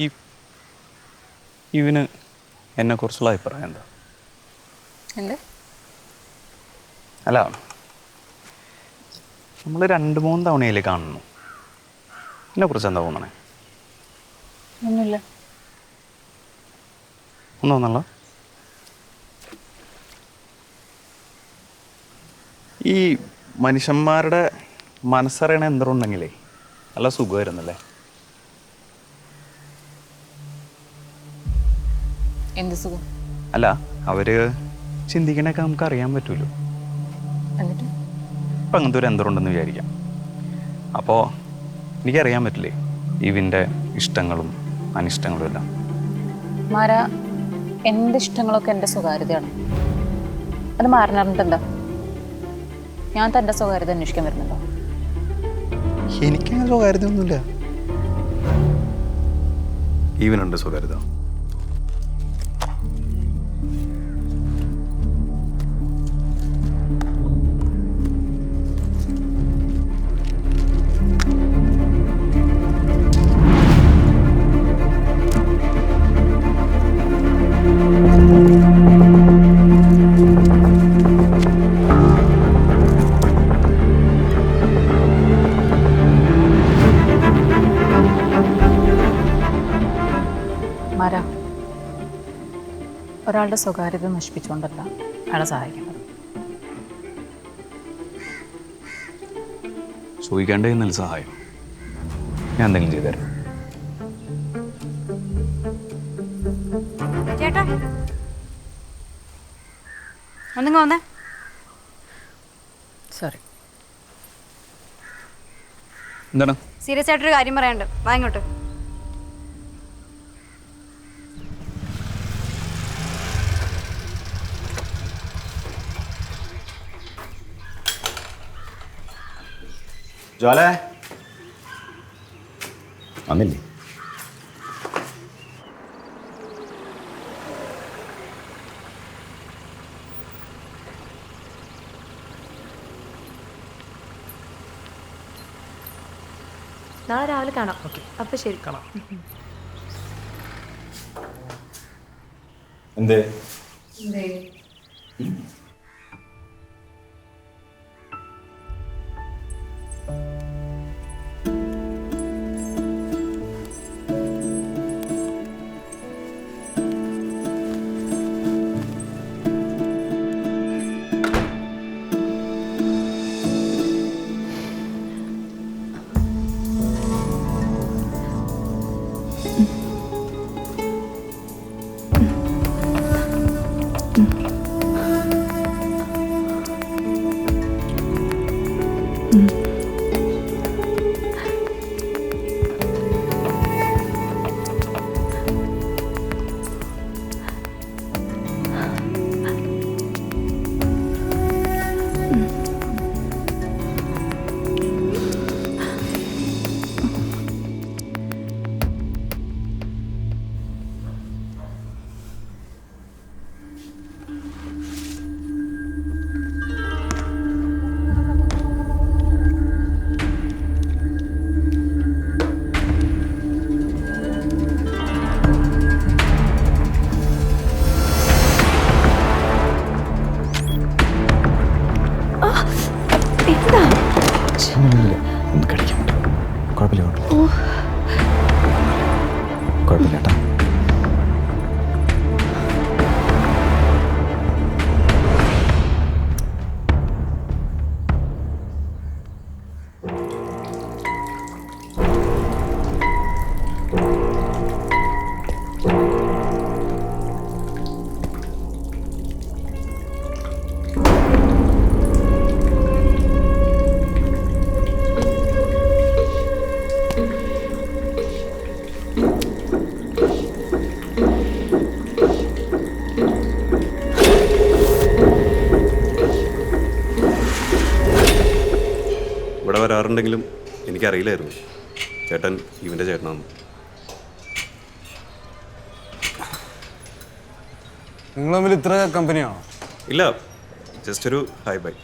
ഈ ഇവന് എന്നെക്കുറിച്ചുള്ള അഭിപ്രായം എന്താ? അല്ല, നമ്മൾ 2-3 തവണയിൽ കാണുന്നു. എന്നെക്കുറിച്ച് എന്താ തോന്നണേ? ഒന്നുമില്ല. ഒന്നും തോന്നല്ല. ഈ മനുഷ്യന്മാരുടെ മനസ്സറിയണ എന്തുണ്ടെങ്കിലേ നല്ല സുഖമായിരുന്നല്ലേ? എന്ത് സുഖം? അല്ല, അവര് ചിന്തിക്കണൊക്കെ നമുക്ക് അറിയാൻ പറ്റുമല്ലോ. എന്നിട്ട് ഇപ്പം അങ്ങനത്തെ ഒരു യന്ത്രമുണ്ടെന്ന് വിചാരിക്കാം. അപ്പോൾ എനിക്കറിയാൻ പറ്റില്ലേ ഇവൻ്റെ ഇഷ്ടങ്ങളും അനിഷ്ടങ്ങളും എല്ലാം. മാരാ, എൻ്റെ ഇഷ്ടങ്ങളൊക്കെ എൻ്റെ സ്വകാര്യതയാണ്. അത് മാറിനറിഞ്ഞിട്ട് എന്താ? ഞാൻ തൻ്റെ സ്വകാര്യത അന്വേഷിക്കാൻ വരുന്നുണ്ടോ? എനിക്കങ്ങനെ സ്വകാര്യത ഒന്നുമില്ല. ഇവനുണ്ട് സ്വകാര്യത. മാരാ, ഒരാളുടെ സ്വകാര്യത നശിപ്പിച്ചുകൊണ്ടല്ല അയാളെ സഹായിക്കുന്നത്. ചോദിക്കേണ്ടേ നല്ല സഹായം ഞാൻ എന്തെങ്കിലും ചെയ്തുതരാം. ചേട്ടാ, ഒന്നിങ്ങ വന്നേ. സോറി. എന്താണ്? സീരിയസ് ആയിട്ടൊരു കാര്യം പറയാനുണ്ട്. വാ ഇങ്ങോട്ട്. ജോലേ വന്നില്ലേ? നാളെ രാവിലെ കാണാം. ഓക്കെ, അപ്പൊ ശരി, കാണാം. എന്തേ? ഒന്ന് കടിക്കാൻ പറ്റും. കുഴപ്പമില്ല കേട്ടോ. ഇവിടെ വരാറുണ്ടെങ്കിലും എനിക്കറിയില്ലായിരുന്നു ചേട്ടൻ ഇവൻ്റെ ചേട്ടനാണ്. നിങ്ങൾ തമ്മിൽ ഇത്ര കമ്പനിയാണോ? ഇല്ല, ജസ്റ്റ് ഒരു ഹൈ ബൈ.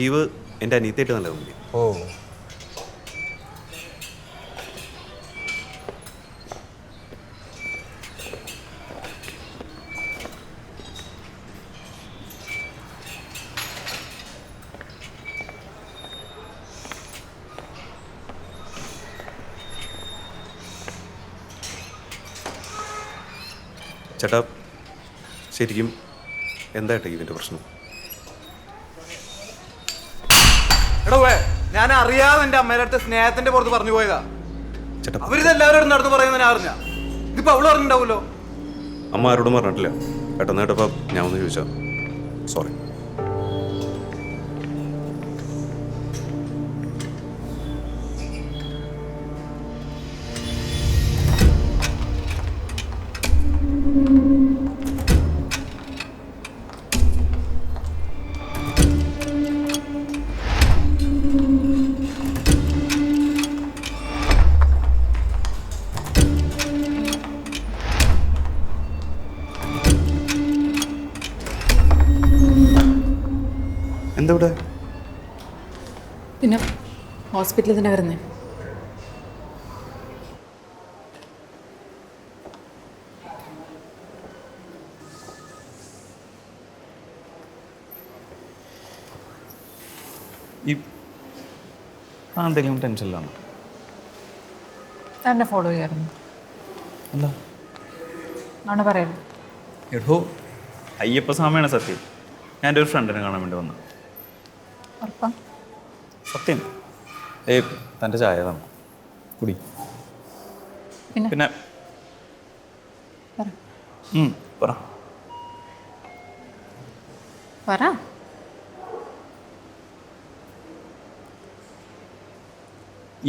ഈവ് എൻ്റെ അനിയത്തിയായിട്ട് നല്ല കമ്പനി. ഓ, ചേട്ടാ ശരിക്കും എന്തായിട്ടാ ഇതിൻ്റെ പ്രശ്നം? എടോ ഞാൻ അറിയാതെ എൻ്റെ അമ്മയുടെ അടുത്ത് സ്നേഹത്തിന്റെ പുറത്ത് പറഞ്ഞു പോയതാ. ചേട്ടാ അവരിതെല്ലാവരോടും നടന്നു പറയുന്നത് ഞാൻ അറിഞ്ഞ. ഇതിപ്പോ അവള് പറഞ്ഞിട്ടുണ്ടാവുമല്ലോ. അമ്മ ആരോടും പറഞ്ഞിട്ടില്ല. പെട്ടെന്ന് കേട്ടപ്പോൾ ഞാൻ ഒന്ന് ചോദിച്ചാ. സോറി. എന്താ ഇവിടെ? പിന്നെ ഹോസ്പിറ്റലിൽ തന്നെ വരുന്നേ. ഈ എന്തെങ്കിലും ടെൻഷനിലാണ്? എന്നെ ഫോളോ ചെയ്യാറുണ്ട്. എന്താ ആണ് പറയുന്നത്. എടോ അയ്യപ്പസ്വാമിയാണ് സത്യം. ഞാൻ എൻ്റെ ഒരു ഫ്രണ്ടിനെ കാണാൻ വേണ്ടി വന്നു. ഉറപ്പാ? സത്യം. തൻ്റെ ചായ തന്നെ കുടി. പിന്നെ പറ. പറ.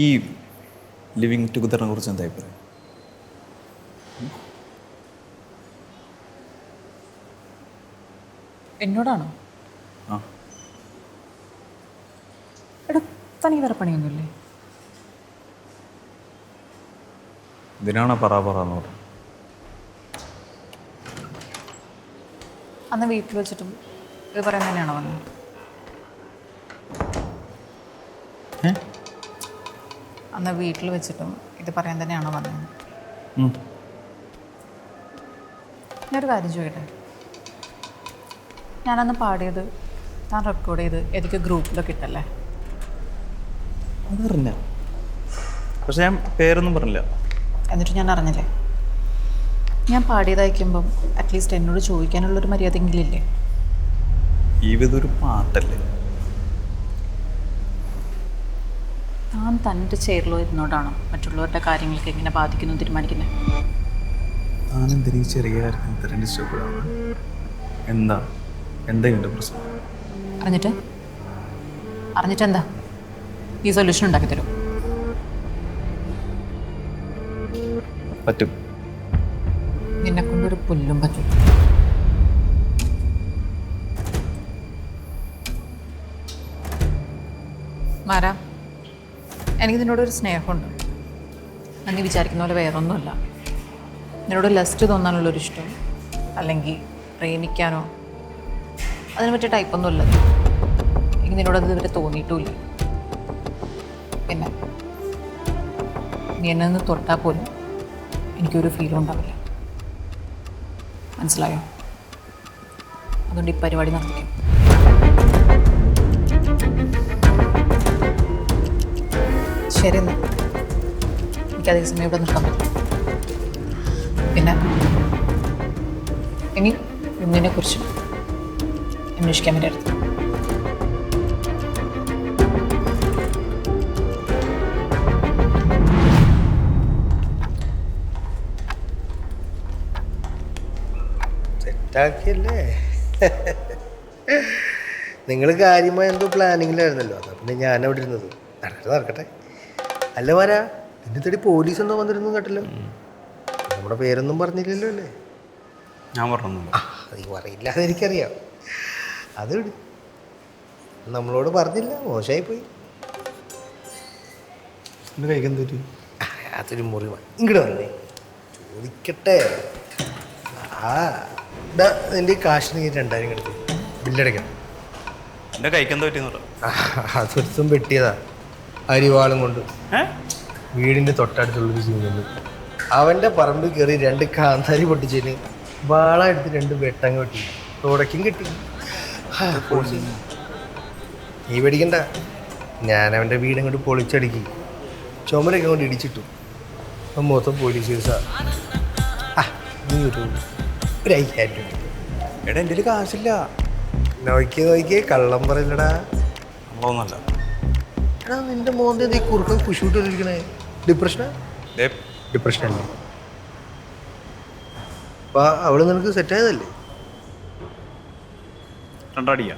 ഈ ലിവിങ് ടുഗദറിനെ കുറിച്ച് എന്താ അഭിപ്രായം? എന്നോടാണോ? ആ എടാ തനിക്ക് വേറെ പണിയൊന്നുമില്ലേ? ഇതിനാണോ പറയാന്ന് പറഞ്ഞു? അന്ന് വീട്ടിൽ വെച്ചിട്ടും ഇത് പറയാൻ തന്നെയാണോ വന്നത്? അന്ന് വീട്ടിൽ വെച്ചിട്ടും ഇത് പറയാൻ തന്നെയാണോ വന്നത്? ഞാനൊരു കാര്യം ചോദിക്കട്ടെ. ഞാനന്ന് പാടിയത് ഞാൻ റെക്കോർഡ് ചെയ്ത് എനിക്ക് ഗ്രൂപ്പിലൊക്കെ ഇട്ടല്ലേ? അതറിഞ്ഞ, പക്ഷെ ഞാൻ പേരൊന്നും പറഞ്ഞില്ല. എന്നിട്ട് ഞാൻ അറിഞ്ഞില്ലേ? ഞാൻ പാടിയത് അയക്കുമ്പം അറ്റ്ലീസ്റ്റ് എന്നോട് ചോദിക്കാനുള്ളൊരു മര്യാദയെങ്കിലും ഇല്ലേ? ഇതൊരു പാട്ടല്ലേ? താൻ തൻ്റെ ചെയറിലോ ഇരുന്നോണ്ടാണോ മറ്റുള്ളവരുടെ കാര്യങ്ങൾക്ക് എങ്ങനെ ബാധിക്കുന്നു തീരുമാനിക്കുന്നത്? ഞാനെന്തിനീ ചെറിയ കാര്യത്തിന് ഇത്രയും ഡിസ്റ്റർബ് എന്താ ഇതിൻ്റെ പ്രശ്നം? അറിഞ്ഞിട്ടെന്താ ഈ സൊല്യൂഷൻ ഉണ്ടാക്കി തരും? പറ്റും. നിന്നെ കൊണ്ടൊരു പുല്ലും പറ്റും. മാരാ, എനിക്ക് നിന്നോടൊരു സ്നേഹമുണ്ട്. നീ വിചാരിക്കുന്ന പോലെ വേറൊന്നുമല്ല. നിന്നോട് ലസ്റ്റ് തോന്നാനുള്ളൊരു ഇഷ്ടം അല്ലെങ്കിൽ പ്രേമിക്കാനോ അതിന് പറ്റിയ ടൈപ്പൊന്നുമില്ല. എനിക്ക് നിന്നോട് അത് ഇതുവരെ തോന്നിയിട്ടുമില്ല. പിന്നെ നീ എന്നെ ഒന്ന് തൊട്ടാൽ പോലും എനിക്കൊരു ഫീലും ഉണ്ടാവില്ല. മനസ്സിലായോ? അതുകൊണ്ട് ഈ പരിപാടി നടത്തിക്കും. ശരി എന്നാൽ എനിക്കതേ സമയം ഇവിടെ നിൽക്കാൻ പറ്റും. പിന്നെ ഇനി ഒന്നിനെ കുറിച്ച് അന്വേഷിക്കാൻ വേണ്ടി അടുത്ത് സെറ്റാക്കിയല്ലേ? നിങ്ങൾ കാര്യമായ എന്തോ പ്ലാനിങ്ങിലായിരുന്നല്ലോ. അതാ പിന്നെ ഞാനവിടെ ഇരുന്നത്. നടക്കട്ടെ. അല്ല വരാ, നിന്റെ തടി പോലീസ് എന്തോ വന്നിരുന്നു കേട്ടല്ലോ. നമ്മുടെ പേരൊന്നും പറഞ്ഞില്ലല്ലോ അല്ലേ? ഞാൻ പറഞ്ഞു. നീ പറയില്ലാതെ എനിക്കറിയാം. അത് വിട്, നമ്മളോട് പറഞ്ഞില്ല, മോശമായിപ്പോയി. എൻ്റെ കൈക്ക് എന്തൊരു അതൊരു മുറിവാണ്. ഇങ്ങോട്ട് വന്നേ ചോദിക്കട്ടെ. ആ ഇതാ നിൻ്റെ കാശിന് 2000 കിടക്കും, ബില്ലടയ്ക്കണം. എൻ്റെ കൈക്ക് എന്താ പറ്റിയെന്ന് പറയാം. അതൊരുത്തും വെട്ടിയതാ അരിവാളും കൊണ്ട്. വീടിൻ്റെ തൊട്ടടുത്തുള്ളൊരു ചെയ്യുന്നുണ്ട്. അവൻ്റെ പറമ്പിൽ കയറി 2 കാന്താരി പൊട്ടിച്ചതിന് വാള എടുത്ത് 2 വെട്ടങ്ങ് വെട്ടി. തുടക്കും കിട്ടി. നീ പേടിക്കണ്ട, ഞാൻ അവൻ്റെ വീടങ്ങോട്ട് പൊളിച്ചടുക്കി ചുമരൊക്കെ കൊണ്ട് ഇടിച്ചിട്ടു. അപ്പം മൊത്തം പോലീസ് കേസാ. നീ ഒരു ഒരു 5000 രൂപ. എടാ എൻ്റെ കാശില്ല. നോക്കിയേ കള്ളം പറയില്ലടാ. നമ്മളൊന്നല്ല. എടാ നിന്റെ മോന്തെ ഈ കുറുക്ക കുശൂട്ടിരിക്കണേ. ഡിപ്രഷനാ? ഡിപ്രഷൻ അല്ലേ? അപ്പൊ അവള് നിനക്ക് സെറ്റായതല്ലേ? രണ്ടടിയാ